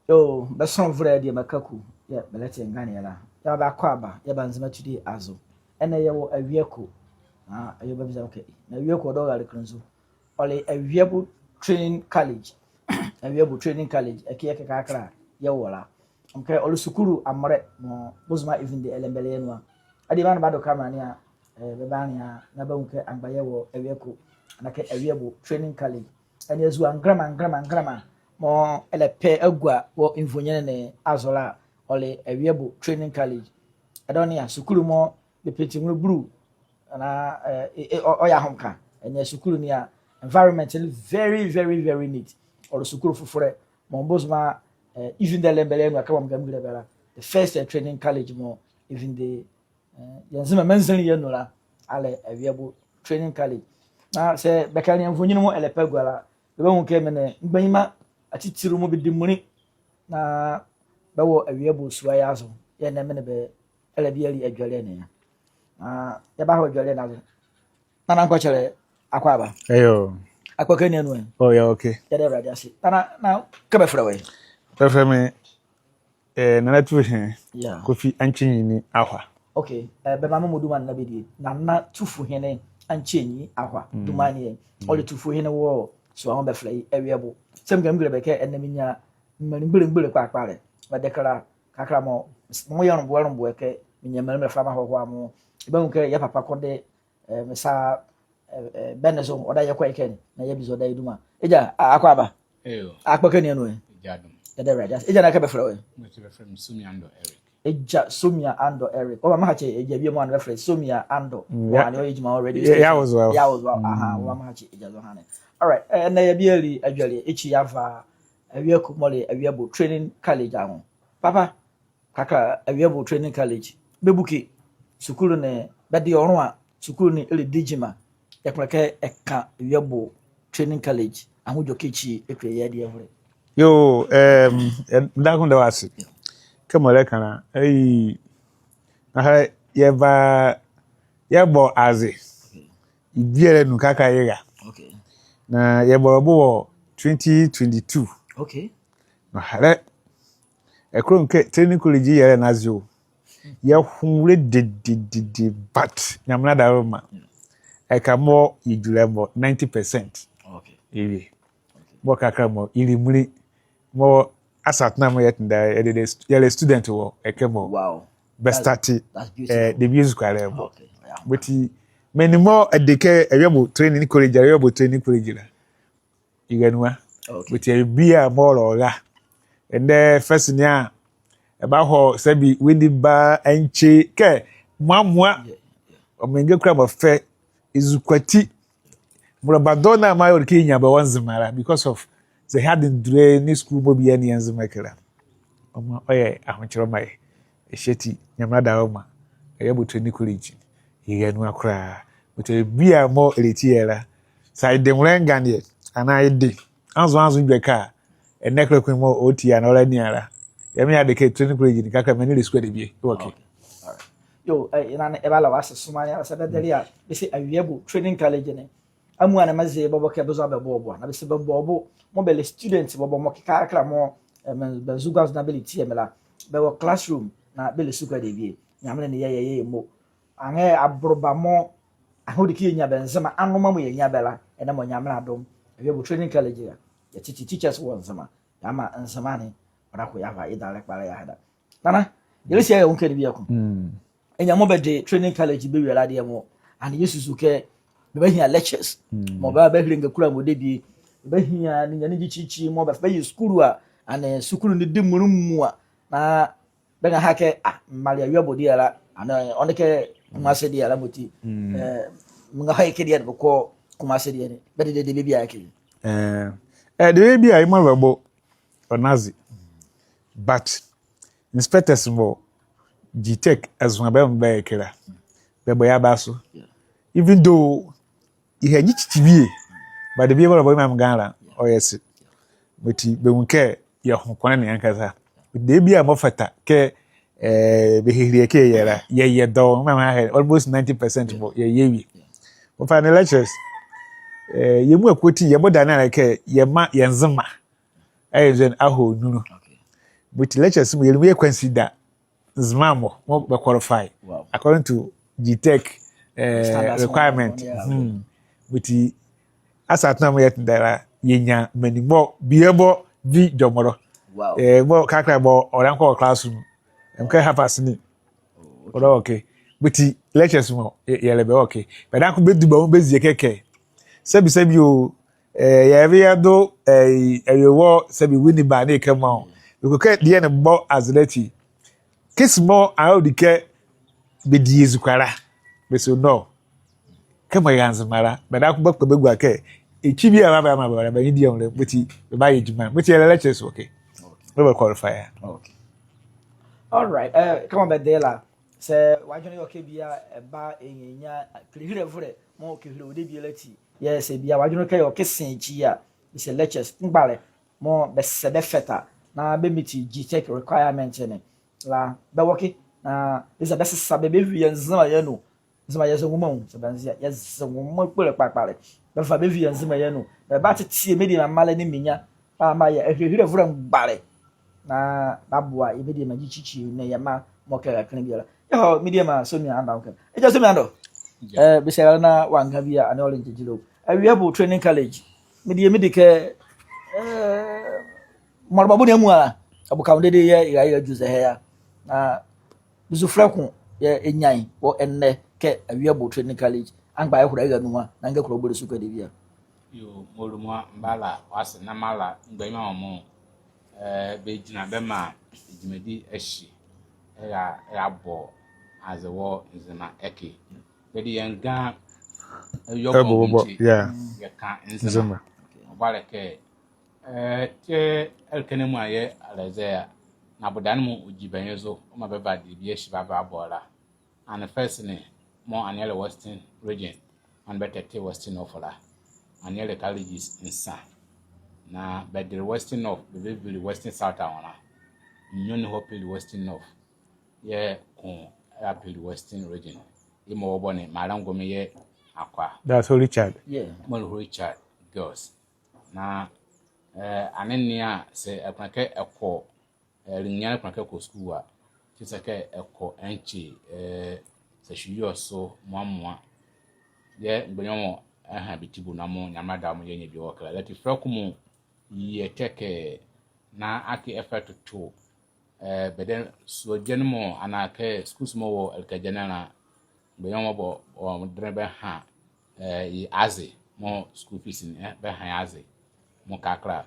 Yo, but some Freddy Macaco, yeah, but let's Ghana. Yaba Quaba, Yabanzima today azo. And a vehicle. You baby okay. Now you could all the cruise. Only a viable training college. A viable training college, a Kia Kakra, Yawala. Okay, all Sukuru, Amore, Bosma, even the Elembelian. I demand about the camera near Bebania, Nabunke, and Bayawo, a vehicle, and a viable training college. And yes, one grammar. More LP Agua or Infoniane Azola or a viable training college. I don't know, Sukuru more the pitching blue and Oya Honka and yes, Sukuru near environmentally very neat or Sukuru for Mombosma, even the Lembele, the first training college more, even the Yanzima Menzani Yanola, Ale a viable training college. Now say Becanian Funimo Elepeguala, the one who came in Bema. Atitiru mu bi di muni na bawo awiabu suayazo ye na mene be elabia adwale ne ya ba ho adwale na na nko chere akwaba Eyo akwaka ni anu oh yeah okay ya de brada si na ka be frewe prefer me na tu he yeah Kofi Anchenyi ni ahwa okay be mama muduma na be di na tufu hene Anchenyi ahwa dumani all tufu hene wo so awon be frey awiabu sem gam gure beke eneminya mbere kwa kware ba dekara kakra mo yon bo eke minya mele fama ho amu ibe nke ya papa kode mesa benezo oda ye kwa eken na ye bizo da iduma eja akwa ba akpaka ni anu eja dum the red eja na ka be frewe mo ti be frem Sumia Ando Eric eja Sumia Ando Eric o ma hache eja bi mo an reference Sumia Ando one you ejuma already yeah was well aha wa ma hache eja zo hane. All right, and na yabiali adwale echi yava awiaku mole awiabo training college ahụ. Papa kaka awiabo training college bebuki sukulu ne bedi ọrụ a sukulu ne ele digima yakwake eka awiabo training college ahụ jokechi ekwe ya di evre. yo ndakunda wasi kemole kana na yebo aze ibiere nu kaka yega Okay. na yeborobo 2022 Okay. no hare ekro nke training college yere nazio ye hunre de but nyamna daroma eka mo iduremo 90%. Okay. Ewe mo kakra mo ilimuri mo asat na mo yetnda yele student wo ekemo Wow. best start the music arebo Okay. Yeah. but many more edeke awebo training college awebo training college la iganwa Okay. but e bia mo loga and the first nia eba ho sabi windi ba enche ke mwamwa omenge kra mo fe izukwati murabadona mayo kinya ba wanzimara because of they had in drain school mo bia ni yanzimakira omo oye ahonchero mai esheti nyamada oma awebo training college iganwa kra but e bia mo elitiera sai demrenga ne ana ide anzo dweka enekre kwen mo otia na orani ara yemi adeke training college ni kaka mani square de bie okay All right. Yo, ina ebala wasa sumanya sabedelia bisi awiabu training college ne amu ana maze bobo ke bezo abebo na bisi bobo mo bele students bobo mo kaka mo benzugas na ability emela be wo classroom na bele suka de bie nyamle ne ye mo ange abroba mo ahodiki nya benzema anoma mo ye nya bela ena mo nyamle adom awiabu training college ya teachers wo nzema ama nzema ne orako ya va idale kpara ya hada nana yelisi ya unke de bie ko enya mo be de training college be wiala de mo and yesusu ke be hia lectures mo ba hiringa kura mo de bi be hia ni nyane gichichi mo ba yi school a and school ni de murumu a na be ga hake malia wiabo de ala ana oneke kumase de ala moti mga haike de ko kumase de ne be de be bia ke the baby I malabo onazi but inspectors mo GTech as one be kera be boya baso even though he had chichiwie but the baby of am Ghana or yes but be unke ye honkwana ne yankasa the baby am ofata ke be hihire ke yera ye do ma almost 90% mo ye wi for final lectures yemu akwoti ye boda na like ye ma ye nzema ayezen aho nunu But lectures we consider Zmamo more qualify according to GTech requirement. But as at now yet there yenya many more biebo vi jomoro. Bo kakra bo oranko classroom. Mka have us ni. Okay. But lectures mo yele be okay. But dan ko be du ba mo be zie keke. Sebi o ya do eyewo sebi wini ba na ikema. We could the end more as leti. Kiss more I would care be dizukwara. But so no. Come on, Mara, but I could book the big work. A chibi ama by Indian witty by Ejima. Which your lectures okay. We will qualify. Okay. All right. Come on, Bedela. Say, why don't you okay be a bar in ya clear for it? More credibility. Yes, a beer. Why don't you okay kissing chia? It's a lectures. Ballet. More best feta. Na bemiti GTech requirement ne la be woki na is a best sabe be wi nzima ye no nzima ye so ngumon so banzia ye so ngumon kpole kpakpale be fa be wi nzima ye no be ba tetie medi na male ne minya pa ma ye ehwehwere vuram gbare na babua ye medi ma gichichi ne ye ma mokera kan biara ye ho medi ma so mi anda okay e je so mi ando be se na wanga bia ane ole njijilo awiabo training college medi ke Marbabu ne mu a abuka de ye ya juze he ya na bisu frako ye enyan wo enne ke awiabo training college angba ye hura ya nuwa na nga kuro bori suka de bia yo molumwa mbala wase na mala ngbema omo be jina be ma jimedi eshi ya bo azewo nzema eke be di yanga yobo yeah ya ka nzema obale ke te elkenemu aye alezea na bodan mu ujibanyezo o ma beba de bi eshi baba bola and first ne mo anele western region and better te western ofola anele colleges insa na bedre western north be western south awona nyoni hopili western north ye ko apili western region imo obone malangome ye akwa that's all Richard mo Richard girls na anenia se apanke ekọ rinya apanke ko school a tiseke ekọ enchi se hwiyo so moamoa ye gbenyomo aha bitibu na mo nyamada mo yenye bi wokala lati frakumu ye teke na aki effect to beden so jenmo anake schools mo wo elkajana na gbenyomo bo o drebe ha yi aze mo school fees ni be ha aze mo kakra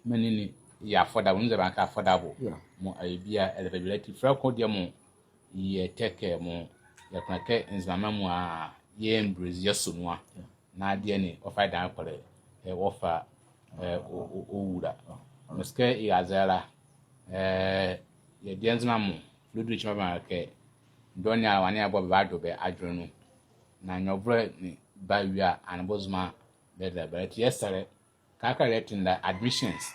menini ya affordable nze banka affordable mo aibia eligibility frako dia mo ye teke mo ya kunake nzama mu a ye embrace yesonwa na dia ni offer dan kore offer owura muske iazela ye dia nzama mu fluid chama ke donia wani abo bado be adronu na nyobro ni bawia anbozuma be but yesterday kaka letting admissions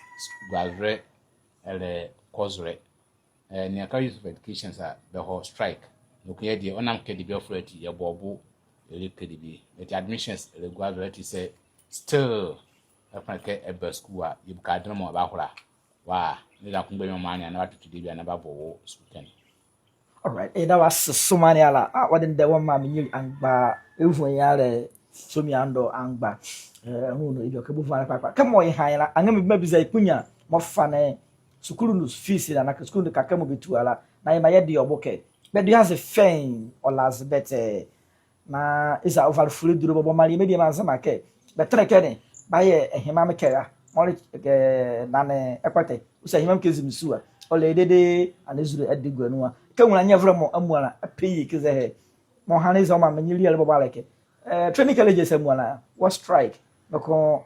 gwalre ele kozre ni aka youth education sa the whole strike no kuye die onam kedi be ofreti ye bobu ele kedi but admissions ele gwalre ti say still afake ebe school a yibuka adremo ba hora wa ni da kungbe mama na watu di bia na ba bowo school ten. All right that was so many ala what in the one ma me angba efu yare so mi ando angba no ibi okabu fana papa kamo ye hayala anga me biza ikunya mo fane sukulu no fees na sukulu de kaka mo betu ala na ye maye de oboke be do has a fame or las better na isa over fully duro bobo mali me de manza make be treke ne ba ye ehima me kera mo na ne ekwate usa hima me kezim suwa ole dede anezuru edigwa nuwa kanwuna nya vra mo amuala apeyi keze he mo haniza ma me nyiri ale bobo aleke training colleges amuala was strike bako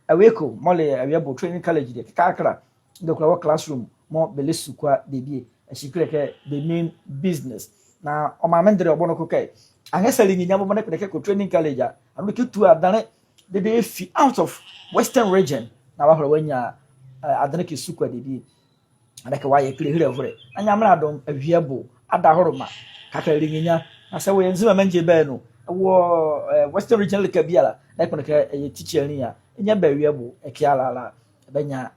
aweko mole awiabo training college de kakra de kwa classroom mo belesu kwa debie ashikireke the main business na o ma mendere obono ko kai angesali nyinya bo na peke ko training college anu kitu adane de fi out of western region na wa horo wanya adane ki sukwa debie adake wa ye kire hore anya mra dom awiabo ada horoma kakra nyinya na se wo yenzima manje be no wo western region le kabiala na kono ka teacher ni ya nya ba wiabo ekiala la benya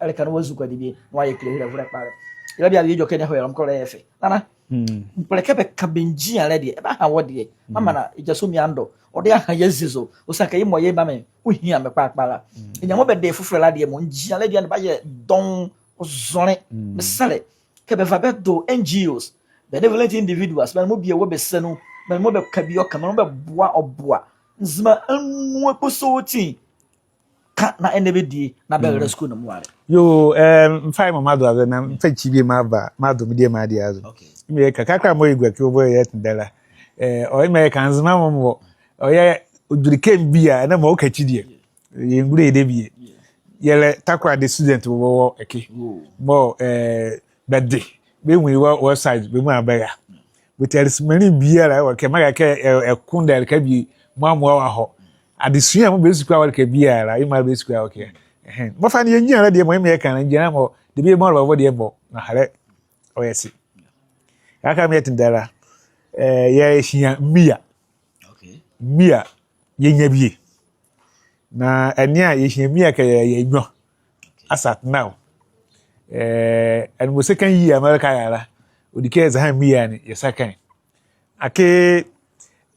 ele kan wazu kwa dibi wa ye kire vure pare ila bia bi joke ne ho yom kore efe nana mpeleke be kabenji ale de ba ha wode mama na ijaso mi ando ode aha yezizo osaka yi moye ba me ohia me kpakpala enya mo be de fufure la de mo nji ale de ba ye don ozore me sale ke be va be do NGOs benevolent individuals but mo bia wo be senu but mo be kabi o kama mo be boa oboa nzima anu eposoti ka na enebe die na be rescue no mo are yo mfai mama do ave na mfa chibie ma ba ma do me die ma dia azo okay me kakakra mo igwa ki obo ye tindala o me kan zama mo o ye odurikem bia na mo kachidie ye ngure de bie yele takwa the student wo eke mo bede be wi wo side be mu abega with erismani bia la wo ke maga ke ekunda ka bi mo amwa wa ho adesua mo be sukwa wa ka bia la ima be sukwa okay mo fa ni nyia la de mo me kan nyina mo de bi mo ro bo de bo na hare o yesi aka me tindala ye hia mia okay mia ye nya bie na ene a ye hia mia ka ye nwo asat now and we second year America yara odike za ha mia ni ye second ake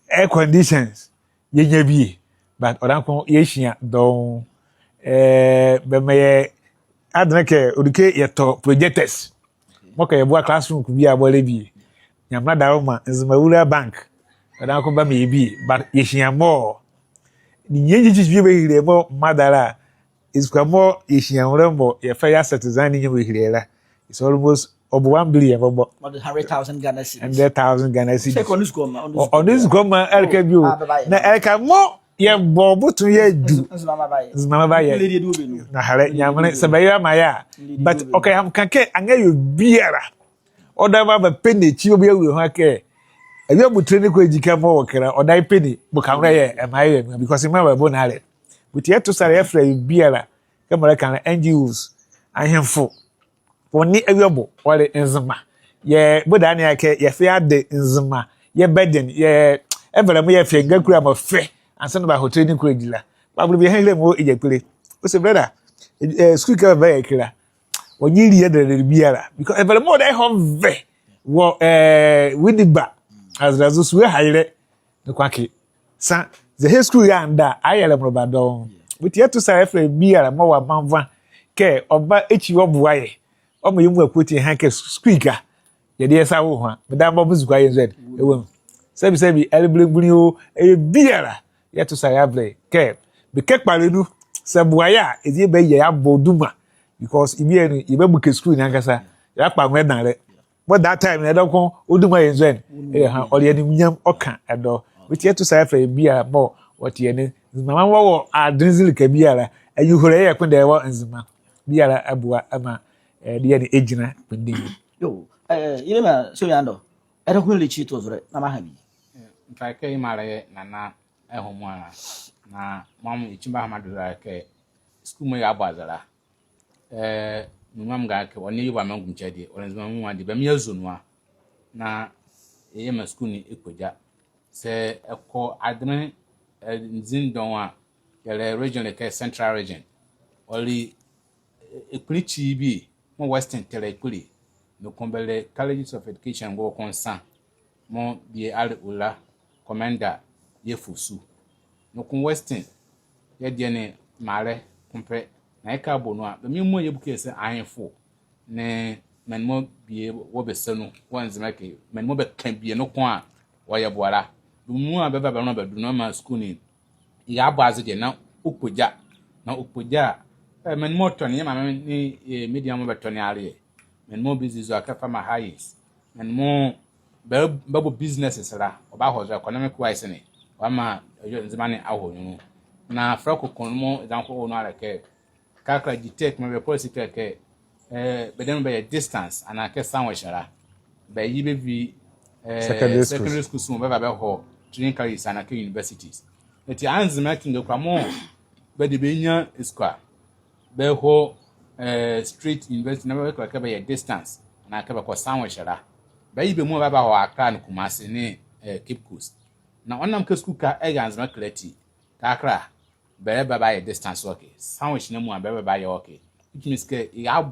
air conditions ye nya bie but odanko ye hia don be me adnake odike ye to projectors moka ye bo classroom ku bia bo le bie nyamna daroma nzimawura bank odanko ba me bie but ye hia more ni nyenji bie be hire mo madara is more Ishiambo, a fair citizen in your it's almost over 1 billion about 100,000 Ghana cedis. 100,000 Ghana cedis. On this goma, on this goma, Elka, na Elka mo, ye bobo to ye do. Mama by ye, na hare, Yaman, Sabaya Maya. But okay, I'm canke, and you beera. Or never a penny, chill be with her care. And you would train a quick or die penny, Bukaway, and I because you remember Bonale. But yet to say after beera. American NGOs ahemfo woni awiabo wale nzima ye bodani ake ye fe ade nzima ye burden ye everem ye fe ngakura ma fe ansa ba hotel ni kurejila babulu bi hele mo ejekure o se brother school ka ba ekira woni ri ye de biara because everem mo dey home ve wo widiba as razu suwe hayre ne kwake sa the school ya nda ayele mo ba don with yet to say after beer mo wa manva ke oba echi wo buaye o mo yimu akwoti hanke squeaker ye de esa wo ho me da mo buzuka ye zed ewem sebi eleblengbuni o e beer yet to say after ke be ke parenu se buaya e die be ye aboduma because ibi enu ye be buke school nyankasa ya pa ngwe dan re but that time na don oduma ye zed e ha o ye ni nyam oka edo with yet to say after beer mo what ye ni mama wo adrinzil ka biara ayuhore ye kwende wo nzima biara abua ama de ne ejina pende yo ile ma so yando era ko le chito zore na mahabi mfa ke mare nana ehomu ara na mam ichimba hamadu ra ke school mo ya bazara numam ga ke woni yuba mangum chede onzima mu ade bam yazunwa na eye ma school ni ekoja se eko adren nzindon a yele region like central region only ekurichi bi mo western tele ekuri no kombele colleges of education go concern mo bi al ula commander yefusu no kun western ye de ne mare kompe na eka bo no a be mo yebuke se ahemfo ne menmo bi wo be sanu wanzima ke menmo be kan bi no kon a wo ye boara mu a be ba no be du no ma school ni ya baze de na opoja men moto ni ma ni media mo beto ni are men mo business akafa ma highs men mo babo businesses ra oba ho economic wise ni wa ma nzimani ahonyu na frako konmo dan ko no are ke kakra gitek mo be policy ke bedem be distance and ake sandwich ra be yibe vi secondary school so be ba ho training colleges and ake universities eti anzima kinga kwa mo be de benya square be ho street university na be kwa ka be distance na ka be kwa sandwich ra be yibe mo ba ho Accra na Kumasi ne Cape Coast na onam ka school ka anzima kleti kakra be ba distance okay sandwich na mu be ba okay which means ke ya